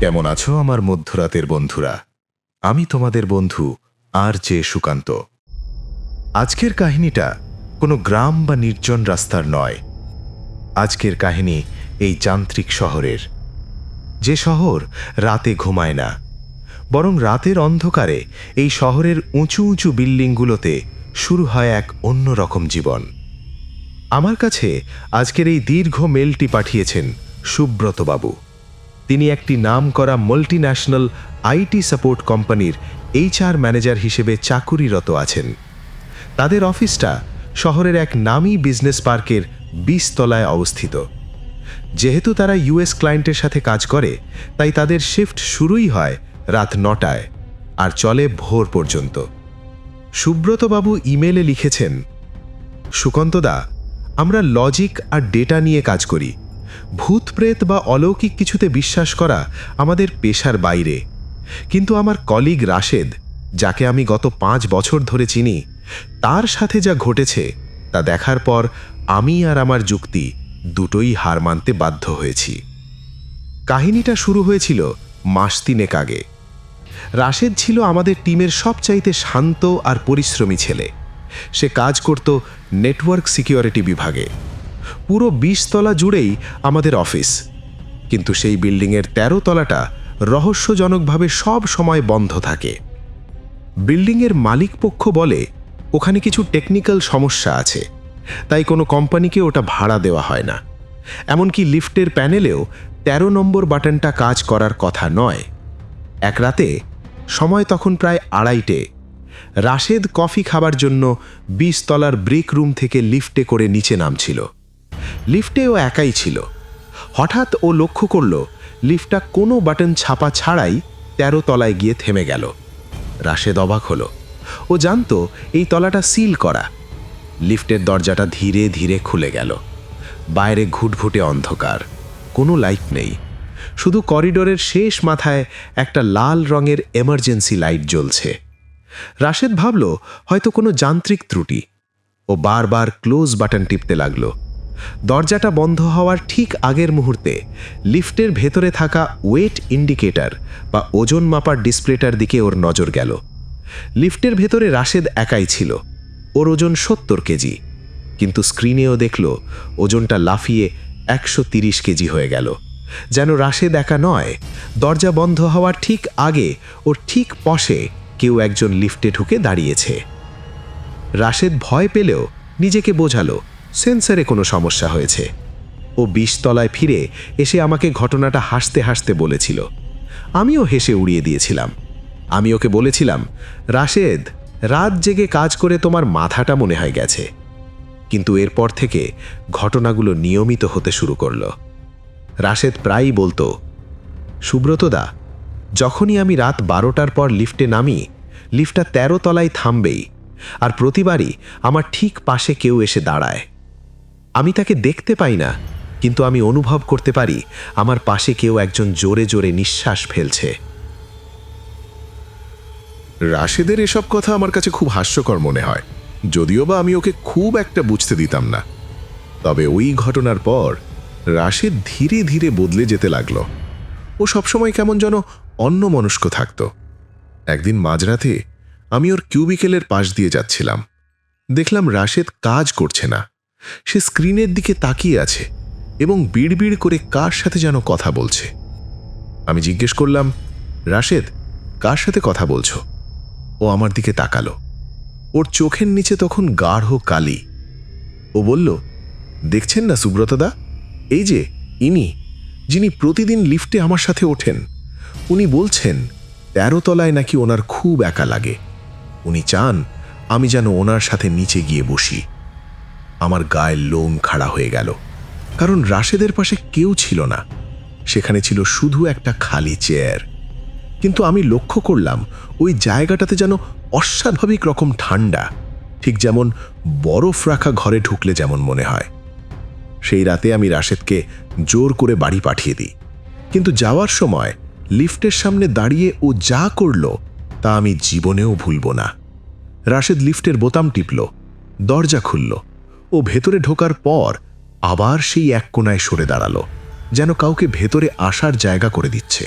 কেমন আছো আমার মধ্যরাতের বন্ধুরা? আমি তোমাদের বন্ধু আর জে সুকান্ত। আজকের কাহিনীটা কোনো গ্রাম বা নির্জন রাস্তার নয়। আজকের কাহিনী এই যান্ত্রিক শহরের, যে শহর রাতে ঘুমায় না, বরং রাতের অন্ধকারে এই শহরের উঁচু উঁচু বিল্ডিংগুলোতে শুরু হয় এক অন্যরকম জীবন। আমার কাছে আজকের এই দীর্ঘ মেলটি পাঠিয়েছেন সুব্রতবাবু। তিনি একটি নামকরা মাল্টিন্যাশনাল আইটি সাপোর্ট কোম্পানির HR ম্যানেজার হিসেবে চাকুরিরত আছেন। তাদের অফিসটা শহরের এক নামী বিজনেস পার্কের 20 তলায় অবস্থিত। যেহেতু তারা US ক্লায়েন্টের সাথে কাজ করে, তাই তাদের শিফট শুরুই হয় রাত 9টায় আর চলে ভোর পর্যন্ত। সুব্রতবাবু ইমেলে লিখেছেন, সুকান্তদা, আমরা লজিক আর ডেটা নিয়ে কাজ করি। ভূত প্রেত বা অলৌকিক কিছুতে বিশ্বাস করা আমাদের পেশার বাইরে। কিন্তু আমার কলিগ রাশেদ, যাকে আমি গত 5 বছর ধরে চিনি, তার সাথে যা ঘটেছে তা দেখার পর আমি আর আমার যুক্তি দুটোই হার মানতে বাধ্য হয়েছি। কাহিনীটা শুরু হয়েছিল মাস 3 আগে। রাশেদ ছিল আমাদের টিমের সবচাইতে শান্ত আর পরিশ্রমী ছেলে। সে কাজ করত নেটওয়ার্ক সিকিউরিটি বিভাগে। পুরো 20 তলা জুড়েই আমাদের অফিস, কিন্তু সেই বিল্ডিংয়ের 13 তলাটা রহস্যজনকভাবে সব সময় বন্ধ থাকে। বিল্ডিংয়ের মালিকপক্ষ বলে ওখানে কিছু টেকনিক্যাল সমস্যা আছে, তাই কোনো কোম্পানিকে ওটা ভাড়া দেওয়া হয় না। এমনকি লিফটের প্যানেলেও 13 নম্বর বাটনটা কাজ করার কথা নয়। এক রাতে, সময় তখন প্রায় 2:30টে, রাশেদ কফি খাবার জন্য 20 তলার ব্রেক রুম থেকে লিফটে করে নিচে নামছিল। লিফটে ও একাই ছিল। হঠাৎ ও লক্ষ্য করল লিফটটা কোনো বাটন ছাপা ছাড়াই 13 তলায় গিয়ে থেমে গেল। রাশেদ অবাক হলো। ও জানতো এই তলাটা সিল করা। লিফটের দরজাটা ধীরে ধীরে খুলে গেল। বাইরে ঘুটঘুটে অন্ধকার, কোনো লাইট নেই। শুধু করিডোরের শেষ মাথায় একটা লাল রঙের এমার্জেন্সি লাইট জ্বলছে। রাশেদ ভাবল হয়তো কোনো যান্ত্রিক ত্রুটি। ও বারবার ক্লোজ বাটন টিপতে লাগলো। দরজাটা বন্ধ হওয়ার ঠিক আগের মুহূর্তে লিফটের ভেতরে থাকা ওয়েট ইন্ডিকেটর বা ওজন মাপার ডিসপ্লেটার দিকে ওর নজর গেল। লিফটের ভেতরে রাশেদ একাই ছিল। ওর ওজন 70 কেজি, কিন্তু স্ক্রিনেও দেখল ওজনটা লাফিয়ে 130 কেজি হয়ে গেল। যেন রাশেদ একা নয়, দরজা বন্ধ হওয়ার ঠিক আগে ওর ঠিক পাশে কেউ একজন লিফটে ঢুকে দাঁড়িয়েছে। রাশেদ ভয় পেলেও নিজেকে বোঝালো সেন্সরে কোনো সমস্যা হয়েছে। ও 20 তলায় ফিরে এসে আমাকে ঘটনাটা হাসতে হাসতে বলেছিল। আমিও হেসে উড়িয়ে দিয়েছিলাম। আমি ওকে বলেছিলাম, রাশেদ, রাত জেগে কাজ করে তোমার মাথাটা মনে হয় গেছে। কিন্তু এরপর থেকে ঘটনাগুলো নিয়মিত হতে শুরু করল। রাশেদ প্রায়ই বলতো, সুব্রতদা, যখনই আমি রাত 12টার পর লিফটে নামি, লিফটটা 13 তলায় থামবেই, আর প্রতিবারই আমার ঠিক পাশে কেউ এসে দাঁড়ায়। আমি তাকে দেখতে পাই না, কিন্তু আমি অনুভব করতে পারি আমার পাশে কেউ একজন জোরে জোরে নিঃশ্বাস ফেলছে। রাশেদের এসব কথা আমার কাছে খুব হাস্যকর মনে হয়, যদিও বা আমি ওকে খুব একটা বুঝতে দিতাম না। তবে ওই ঘটনার পর রাশেদ ধীরে ধীরে বদলে যেতে লাগলো। ও সবসময় কেমন যেন অন্যমনস্ক থাকত। একদিন মাঝরাতে আমি ওর কিউবিকেলের পাশ দিয়ে যাচ্ছিলাম। দেখলাম রাশেদ কাজ করছে না। সে স্ক্রিনের দিকে তাকিয়ে আছে এবং বিড়বিড় করে কার সাথে যেন কথা বলছে। আমি জিজ্ঞেস করলাম, রাশেদ, কার সাথে কথা বলছো? ও আমার দিকে তাকালো। ওর চোখের নিচে তখন গাঢ় কালি। ও বলল, দেখছেন না সুব্রতদা, এই যে ইনি, যিনি প্রতিদিন লিফটে আমার সাথে ওঠেন, উনি বলছেন 13 তলায় নাকি ওনার খুব একা লাগে। উনি চান আমি যেন ওনার সাথে নিচে গিয়ে বসি। আমার গায়ের লোম খাড়া হয়ে গেল, কারণ রাশেদের পাশে কেউ ছিল না। সেখানে ছিল শুধু একটা খালি চেয়ার। কিন্তু আমি লক্ষ্য করলাম ওই জায়গাটাতে যেন অস্বাভাবিক রকম ঠান্ডা, ঠিক যেমন বরফ রাখা ঘরে ঢুকলে যেমন মনে হয়। সেই রাতে আমি রাশেদকে জোর করে বাড়ি পাঠিয়ে দিই। কিন্তু যাওয়ার সময় লিফটের সামনে দাঁড়িয়ে ও যা করল তা আমি জীবনেও ভুলব না। রাশেদ লিফটের বোতাম টিপল, দরজা খুলল। ও ভেতরে ঢোকার পর আবার সেই এক কোণায় সরে দাঁড়ালো, যেন কাউকে ভেতরে আসার জায়গা করে দিচ্ছে।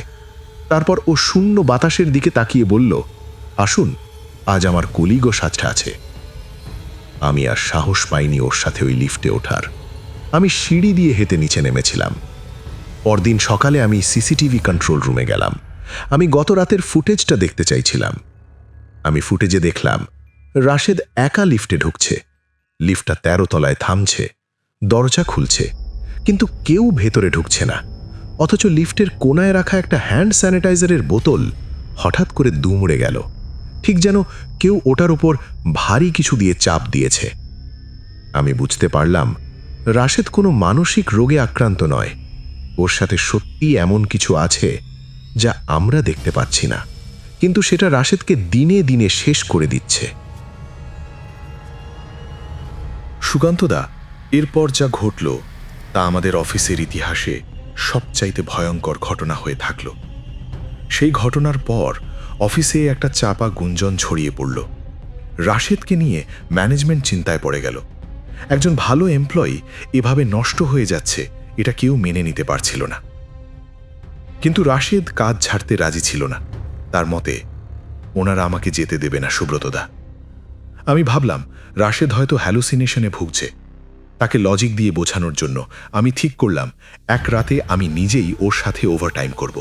তারপর ও শূন্য বাতাসের দিকে তাকিয়ে বলল, আসুন, আজ আমার কলিগ সাজটা আছে। আমি আর সাহস পাইনি ওর সাথে ওই লিফটে ওঠার। আমি সিঁড়ি দিয়ে হেঁটে নিচে নেমেছিলাম। পরদিন সকালে আমি সিসিটিভি কন্ট্রোল রুমে গেলাম। আমি গত রাতের ফুটেজটা দেখতে চাইছিলাম। আমি ফুটেজে দেখলাম রাশেদ একা লিফটে ঢুকছে, লিফটটা 13 তলায় থামছে, দরজা খুলছে, কিন্তু কেউ ভেতরে ঢুকছে না। অথচ লিফটের কোনায় রাখা একটা হ্যান্ড স্যানিটাইজারের বোতল হঠাৎ করে দুমড়ে গেল, ঠিক যেন কেউ ওটার উপর ভারী কিছু দিয়ে চাপ দিয়েছে। আমি বুঝতে পারলাম রাশেদ কোনো মানসিক রোগে আক্রান্ত নয়, ওর সাথে সত্যি এমন কিছু আছে যা আমরা দেখতে পাচ্ছি না, কিন্তু সেটা রাশেদকে দিনে দিনে শেষ করে দিচ্ছে। সুকান্তদা, এরপর যা ঘটল তা আমাদের অফিসের ইতিহাসে সবচাইতে ভয়ঙ্কর ঘটনা হয়ে থাকল। সেই ঘটনার পর অফিসে একটা চাপা গুঞ্জন ছড়িয়ে পড়ল। রাশেদকে নিয়ে ম্যানেজমেন্ট চিন্তায় পড়ে গেল। একজন ভালো এমপ্লয়ি এভাবে নষ্ট হয়ে যাচ্ছে, এটা কেউ মেনে নিতে পারছিল না। কিন্তু রাশেদ কাজ ছাড়তে রাজি ছিল না। তার মতে ওনারা আমাকে যেতে দেবে না সুব্রতদা। আমি ভাবলাম রাশেদ হয়তো হ্যালুসিনেশনে ভুগছে। তাকে লজিক দিয়ে বোঝানোর জন্য আমি ঠিক করলাম এক রাতে আমি নিজেই ওর সাথে ওভারটাইম করব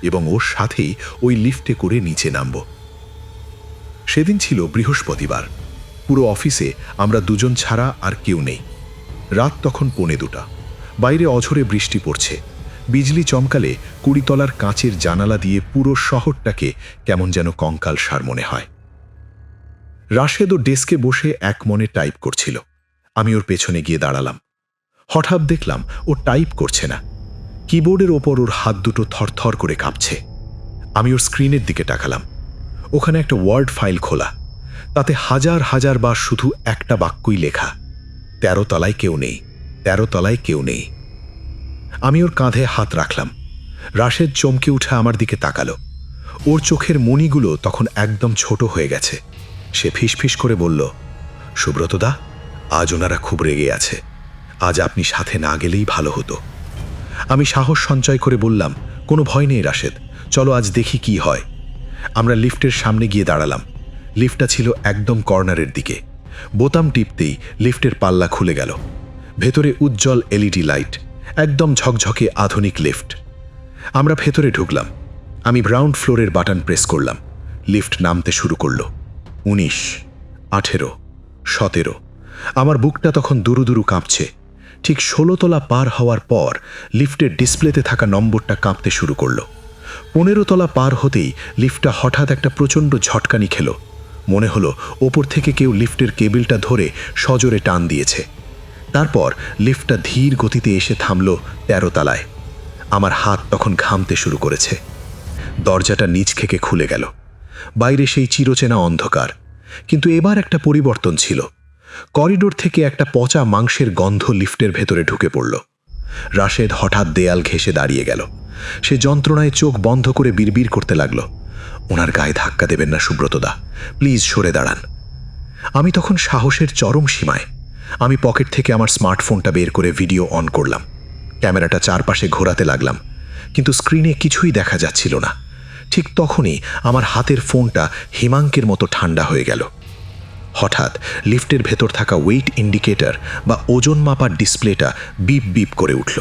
এবং ওর সাথেই ওই লিফটে করে নিচে নামব। সেদিন ছিল বৃহস্পতিবার। পুরো অফিসে আমরা দুজন ছাড়া আর কেউ নেই। রাত তখন 1:45। বাইরে অঝোরে বৃষ্টি পড়ছে। বিজলি চমকালে 20 তলার কাঁচের জানালা দিয়ে পুরো শহরটাকে কেমন যেন কঙ্কালসার মনে হয়। রাশেদ ও ডেস্কে বসে এক মনে টাইপ করছিল। আমি ওর পেছনে গিয়ে দাঁড়ালাম। হঠাৎ দেখলাম ও টাইপ করছে না। কিবোর্ডের ওপর ওর হাত দুটো থরথর করে কাঁপছে। আমি ওর স্ক্রিনের দিকে তাকালাম। ওখানে একটা ওয়ার্ড ফাইল খোলা। তাতে হাজার হাজার বার শুধু একটা বাক্যই লেখা, 13 তলায় কেউ নেই, 13 তলায় কেউ নেই। আমি ওর কাঁধে হাত রাখলাম। রাশেদ চমকে উঠে আমার দিকে তাকালো। ওর চোখের মণিগুলো তখন একদম ছোট হয়ে গেছে। সে ফিসফিস করে বলল, সুব্রতদা, আজ ওনারা খুব রেগে আছে। আজ আপনি সাথে না গেলেই ভালো হতো। আমি সাহস সঞ্চয় করে বললাম, কোনো ভয় নেই রাশেদ, চলো আজ দেখি কি হয়। আমরা লিফটের সামনে গিয়ে দাঁড়ালাম। লিফটটা ছিল একদম কর্নারের দিকে। বোতাম টিপতেই লিফটের পাল্লা খুলে গেল। ভেতরে উজ্জ্বল এলইডি লাইট, একদম ঝকঝকে আধুনিক লিফট। আমরা ভেতরে ঢুকলাম। আমি গ্রাউন্ড ফ্লোরের বাটন প্রেস করলাম। লিফট নামতে শুরু করল। 19, 18, 17। আমার বুকটা তখন দুরু দুরু কাঁপছে। ঠিক 16 তলা পার হওয়ার পর লিফটের ডিসপ্লেতে থাকা নম্বরটা কাঁপতে শুরু করল। 15 তলা পার হতেই লিফটটা হঠাৎ একটা প্রচণ্ড ঝটকানি খেল। মনে হলো ওপর থেকে কেউ লিফটের কেবিলটা ধরে সজোরে টান দিয়েছে। তারপর লিফটটা ধীর গতিতে এসে থামল 13 তলায়। আমার হাত তখন ঘামতে শুরু করেছে। দরজাটা নিচ থেকে খুলে গেল। বাইরে সেই চিরচেনা অন্ধকার, কিন্তু এবার একটা পরিবর্তন ছিল। করিডোর থেকে একটা পচা মাংসের গন্ধ লিফটের ভেতরে ঢুকে পড়ল। রাশেদ হঠাৎ দেয়াল ঘেঁষে দাঁড়িয়ে গেল। সে যন্ত্রণায় চোখ বন্ধ করে বিড়বিড় করতে লাগলো, ওনার গায়ে ধাক্কা দেবেন না সুব্রতদা, প্লিজ সরে দাঁড়ান। আমি তখন সাহসের চরম সীমায়। আমি পকেট থেকে আমার স্মার্টফোনটা বের করে ভিডিও অন করলাম। ক্যামেরাটা চারপাশে ঘোরাতে লাগলাম, কিন্তু স্ক্রিনে কিছুই দেখা যাচ্ছিল না। ঠিক তখনই আমার হাতের ফোনটা হিমাঙ্কের মতো ঠান্ডা হয়ে গেল। হঠাৎ লিফটের ভেতর থাকা ওয়েট ইন্ডিকেটর বা ওজন মাপার ডিসপ্লেটা বিপ বিপ করে উঠল।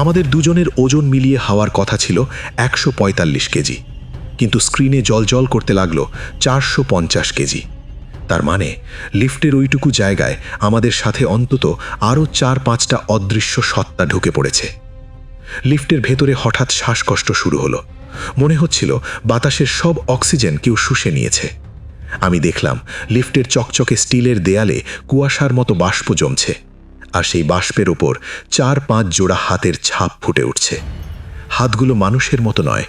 আমাদের দুজনের ওজন মিলিয়ে হওয়ার কথা ছিল 145 কেজি, কিন্তু স্ক্রিনে জলজল করতে লাগলো 450 কেজি। তার মানে লিফটের ওইটুকু জায়গায় আমাদের সাথে অন্তত আরও 4-5টা অদৃশ্য সত্তা ঢুকে পড়েছে। লিফটের ভেতরে হঠাৎ শ্বাসকষ্ট শুরু হলো। মনে হচ্ছিল বাতাসের সব অক্সিজেন কেউ শুষে নিয়েছে। আমি দেখলাম লিফটের চকচকে স্টিলের দেয়ালে কুয়াশার মতো বাষ্প জমছে, আর সেই বাষ্পের ওপর 4-5 জোড়া হাতের ছাপ ফুটে উঠছে। হাতগুলো মানুষের মতো নয়,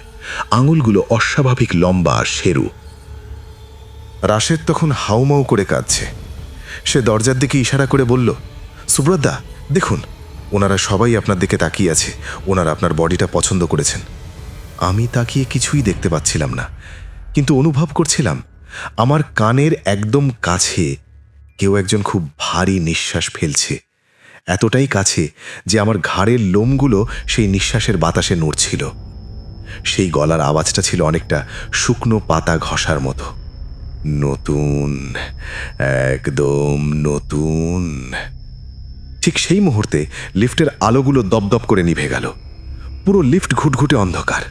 আঙুলগুলো অস্বাভাবিক লম্বা আর সরু। রাশেদ তখন হাউমাউ করে কাঁদছে। সে দরজার দিকে ইশারা করে বলল, সুব্রতদা, দেখুন, ওনারা সবাই আপনার দিকে তাকিয়ে আছে। ওনারা আপনার বডিটা পছন্দ করেছেন। আমি তাকিয়ে কিছুই দেখতে পাচ্ছিলাম না, কিন্তু অনুভব করছিলাম আমার কানের একদম কাছে কেউ একজন খুব ভারী নিঃশ্বাস ফেলছে, এতটাই কাছে যে আমার ঘাড়ের লোমগুলো সেই নিঃশ্বাসের বাতাসে নড়ছিল। সেই গলার আওয়াজটা ছিল অনেকটা শুকনো পাতা ঘষার মতো। নতুন, একদম নতুন। ঠিক সেই মুহূর্তে লিফটের আলোগুলো দপদপ করে নিভে গেল। পুরো লিফট ঘুটঘুটে অন্ধকার।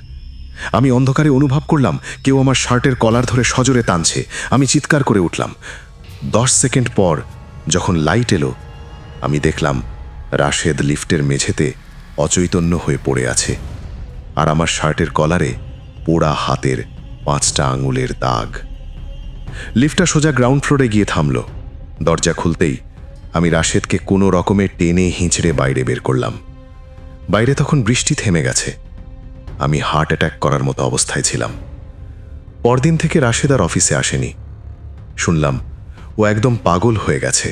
আমি অন্ধকারে অনুভব করলাম কেউ আমার শার্টের কলার ধরে সজোরে টানছে। আমি চিৎকার করে উঠলাম। 10 সেকেন্ড পর যখন লাইট এলো, আমি দেখলাম রাশেদ লিফটের মেঝেতে অচৈতন্য হয়ে পড়ে আছে, আর আমার শার্টের কলারে পোড়া হাতের 5টা আঙুলের দাগ। লিফটটা সোজা গ্রাউন্ড ফ্লোরে গিয়ে থামল। দরজা খুলতেই আমি রাশেদকে কোনো রকমে টেনে হিঁচড়ে বাইরে বের করলাম। বাইরে তখন বৃষ্টি থেমে গেছে। আমি হার্ট অ্যাটাক করার মতো অবস্থায় ছিলাম। পরদিন থেকে রাশেদ আর অফিসে আসেনি। শুনলাম ও একদম পাগল হয়ে গেছে।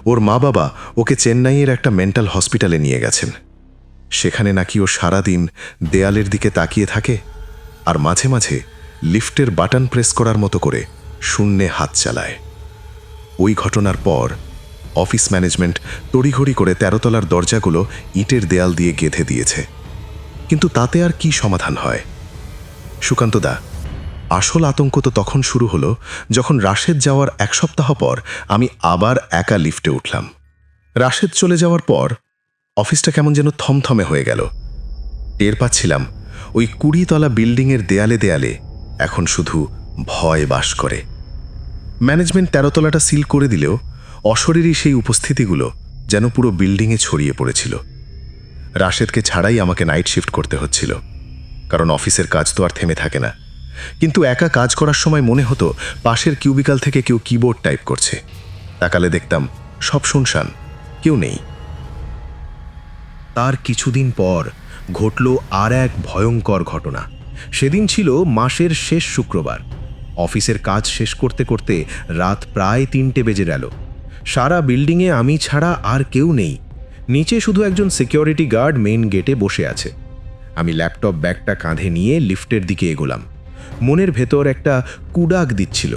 ওর মা বাবা ওকে চেন্নাইয়ের একটা মেন্টাল হসপিটালে নিয়ে গেছেন। সেখানে নাকি ও সারাদিন দেয়ালের দিকে তাকিয়ে থাকে, আর মাঝে মাঝে লিফটের বাটন প্রেস করার মতো করে শূন্যে হাত চালায়। ওই ঘটনার পর অফিস ম্যানেজমেন্ট তড়িঘড়ি করে 13 তলার দরজাগুলো ইটের দেয়াল দিয়ে গেঁথে দিয়েছে। কিন্তু তাতে আর কি সমাধান হয়? সুকান্ত দা, আসল আতঙ্ক তো তখন শুরু হলো যখন রাশেদ যাওয়ার 1 সপ্তাহ পর আমি আবার একা লিফটে উঠলাম। রাশেদ চলে যাওয়ার পর অফিসটা কেমন যেন থমথমে হয়ে গেল। টের পাচ্ছিলাম ওই 20 তলা বিল্ডিংয়ের দেয়ালে দেয়ালে এখন শুধু ভয় বাস করে। ম্যানেজমেন্ট 13 তলাটা সিল করে দিলেও অশরীরী সেই উপস্থিতিগুলো যেন পুরো বিল্ডিংয়ে ছড়িয়ে পড়েছিল। রাশেদকে ছাড়াই আমাকে নাইট শিফট করতে হচ্ছিল, কারণ অফিসের কাজ তো আর থেমে থাকে না। কিন্তু একা কাজ করার সময় মনে হতো পাশের কিউবিকাল থেকে কেউ কিবোর্ড টাইপ করছে। তাকালে দেখতাম সব শুনশান, কেউ নেই। তার কিছুদিন পর ঘটল আর এক ভয়ঙ্কর ঘটনা। সেদিন ছিল মাসের শেষ শুক্রবার। অফিসের কাজ শেষ করতে করতে রাত প্রায় 3টে বেজে গেল। সারা বিল্ডিংয়ে আমি ছাড়া আর কেউ নেই। নিচে শুধু একজন সিকিউরিটি গার্ড মেইন গেটে বসে আছে। আমি ল্যাপটপ ব্যাগটা কাঁধে নিয়ে লিফটের দিকে এগোলাম। মনের ভেতর একটা কুডাক দিচ্ছিল।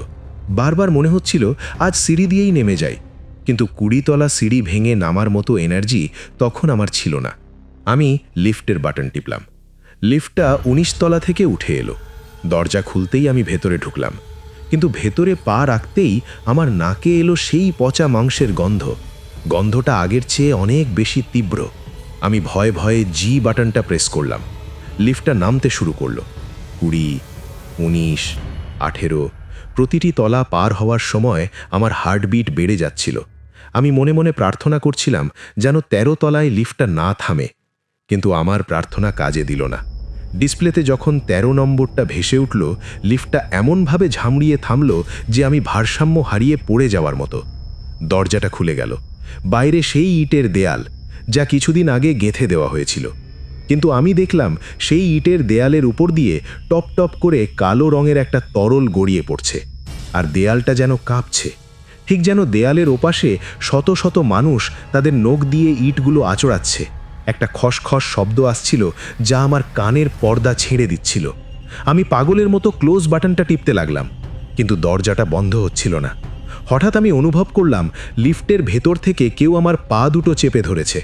বারবার মনে হচ্ছিল আজ সিঁড়ি দিয়েই নেমে যাই, কিন্তু 20 তলা সিঁড়ি ভেঙে নামার মতো এনার্জি তখন আমার ছিল না। আমি লিফটের বাটন টিপলাম। লিফটটা 19 তলা থেকে উঠে এলো। দরজা খুলতেই আমি ভেতরে ঢুকলাম, কিন্তু ভেতরে পা রাখতেই আমার নাকে এলো সেই পচা মাংসের গন্ধ। গন্ধটা আগের চেয়ে অনেক বেশি তীব্র। আমি ভয়ে ভয়ে জি বাটনটা প্রেস করলাম। লিফটটা নামতে শুরু করলো। 20, 19, 18। প্রতিটি তলা পার হওয়ার সময় আমার হার্টবিট বেড়ে যাচ্ছিল। আমি মনে মনে প্রার্থনা করছিলাম যেন 13 তলায় লিফটটা না থামে, কিন্তু আমার প্রার্থনা কাজে দিল না। ডিসপ্লেতে যখন 13 নম্বরটা ভেসে উঠল, লিফটটা এমনভাবে ঝামড়িয়ে থামল যে আমি ভারসাম্য হারিয়ে পড়ে যাওয়ার মতো। দরজাটা খুলে গেল। বাইরে সেই ইটের দেয়াল, যা কিছুদিন আগে গেঁথে দেওয়া হয়েছিল। কিন্তু আমি দেখলাম সেই ইটের দেয়ালের উপর দিয়ে টপ টপ করে কালো রঙের একটা তরল গড়িয়ে পড়ছে, আর দেয়ালটা যেন কাঁপছে। ঠিক যেন দেয়ালের ওপাশে শত শত মানুষ তাদের নখ দিয়ে ইটগুলো আঁচড়াচ্ছে। একটা খসখস শব্দ আসছিল যা আমার কানের পর্দা ছেড়ে দিচ্ছিল। আমি পাগলের মতো ক্লোজ বাটনটা টিপতে লাগলাম, কিন্তু দরজাটা বন্ধ হচ্ছিল না। হঠাৎ আমি অনুভব করলাম লিফটের ভেতর থেকে কেউ আমার পা দুটো চেপে ধরেছে।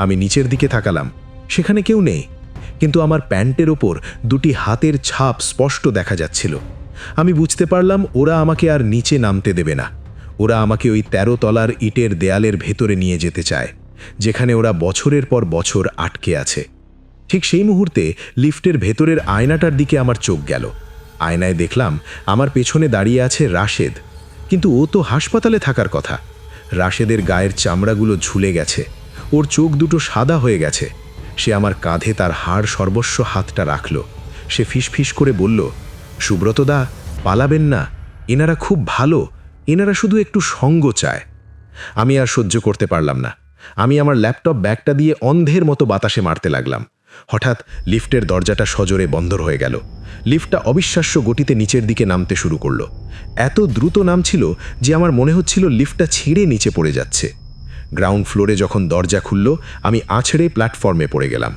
আমি নিচের দিকে তাকালাম, সেখানে কেউ নেই, কিন্তু আমার প্যান্টের ওপর 2টি হাতের ছাপ স্পষ্ট দেখা যাচ্ছিল। আমি বুঝতে পারলাম ওরা আমাকে আর নিচে নামতে দেবে না। ওরা আমাকে ওই 13 তলার ইটের দেয়ালের ভেতরে নিয়ে যেতে চায়, যেখানে ওরা বছরের পর বছর আটকে আছে। ঠিক সেই মুহূর্তে লিফটের ভেতরের আয়নাটার দিকে আমার চোখ গেল। আয়নায় দেখলাম আমার পেছনে দাঁড়িয়ে আছে রাশেদ, কিন্তু ও তো হাসপাতালে থাকার কথা। রাশেদের গায়ের চামড়াগুলো ঝুলে গেছে, ওর চোখ দুটো সাদা হয়ে গেছে। সে আমার কাঁধে তার হাড় সর্বস্ব হাতটা রাখল। সে ফিসফিস করে বলল, সুব্রতদা, পালাবেন না, এনারা খুব ভালো, এনারা শুধু একটু সঙ্গ চায়। আমি আর সহ্য করতে পারলাম না। আমি আমার ল্যাপটপ ব্যাগটা দিয়ে অন্ধের মতো বাতাসে মারতে লাগলাম। হঠাৎ লিফটের দরজাটা সজোরে বন্ধ হয়ে গেল। লিফটটা অবিশ্বাস্য গতিতে নিচের দিকে নামতে শুরু করলো। এত দ্রুত নামছিল যে আমার মনে হচ্ছিল লিফটটা ছিঁড়ে নিচে পড়ে যাচ্ছে। গ্রাউন্ড ফ্লোরে যখন দরজা খুলল, আমি আছড়ে প্ল্যাটফর্মে পড়ে গেলাম।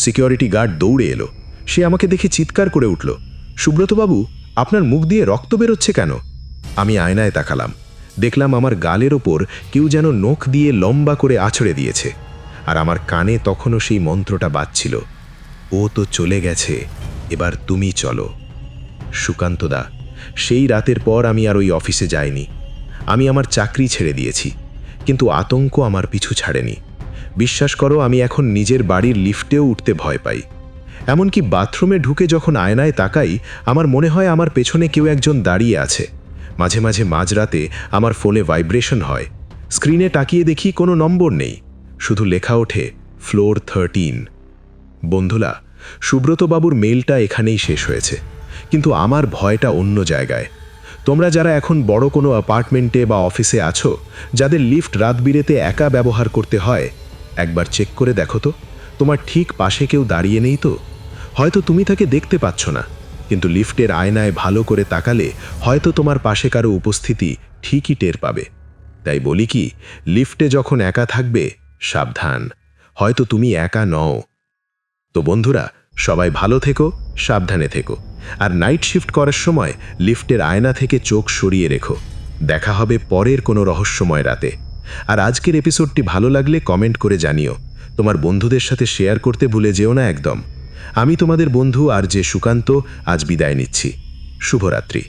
সিকিউরিটি গার্ড দৌড়ে এলো। সে আমাকে দেখে চিৎকার করে উঠল, সুব্রতবাবু, আপনার মুখ দিয়ে রক্ত বেরোচ্ছে কেন? আমি আয়নায় তাকালাম। দেখলাম আমার গালের ওপর কেউ যেন নখ দিয়ে লম্বা করে আছড়ে দিয়েছে, আর আমার কানে তখনও সেই মন্ত্রটা বাজছিল, ও তো চলে গেছে, এবার তুমি চলো। সুকান্তদা, সেই রাতের পর আমি আর ওই অফিসে যাইনি। আমি আমার চাকরি ছেড়ে দিয়েছি, কিন্তু আতঙ্ক আমার পিছু ছাড়েনি। বিশ্বাস করো, আমি এখন নিজের বাড়ির লিফটেও উঠতে ভয় পাই। এমনকি বাথরুমে ঢুকে যখন আয়নায় তাকাই, আমার মনে হয় আমার পেছনে কেউ একজন দাঁড়িয়ে আছে। মাঝে মাঝে মাঝরাতে আমার ফোনে ভাইব্রেশন হয়। স্ক্রিনে তাকিয়ে দেখি কোনো নম্বর নেই, শুধু লেখা ওঠে ফ্লোর 13। বন্ধুরা, সুব্রতবাবুর মেইলটা এখানেই শেষ হয়েছে, কিন্তু আমার ভয়টা অন্য জায়গায়। তোমরা যারা এখন বড় কোনো অ্যাপার্টমেন্টে বা অফিসে আছো, যাদের লিফট রাত বিরেতে একা ব্যবহার করতে হয়, একবার চেক করে দেখো তো তোমার ঠিক পাশে কেউ দাঁড়িয়ে নেই তো। হয়তো তুমি তাকে দেখতে পাচ্ছ না, কিন্তু লিফটের আয়নায় ভালো করে তাকালে হয়তো তোমার পাশে কারো উপস্থিতি ঠিকই টের পাবে। তাই বলি কি, লিফটে যখন একা থাকবে, সাবধান, হয়তো তুমি একা নও। তো বন্ধুরা, সবাই ভালো থেকো, সাবধানে থেকো, আর নাইট শিফট করার সময় লিফটের আয়না থেকে চোখ সরিয়ে রেখো। দেখা হবে পরের কোনো রহস্যময় রাতে। আর আজকের এপিসোডটি ভালো লাগলে কমেন্ট করে জানিও। তোমার বন্ধুদের সাথে শেয়ার করতে ভুলে যেও না একদম। আমি তোমাদের বন্ধু আর যে সুকান্ত আজ বিদায় নিচ্ছি। শুভরাত্রি।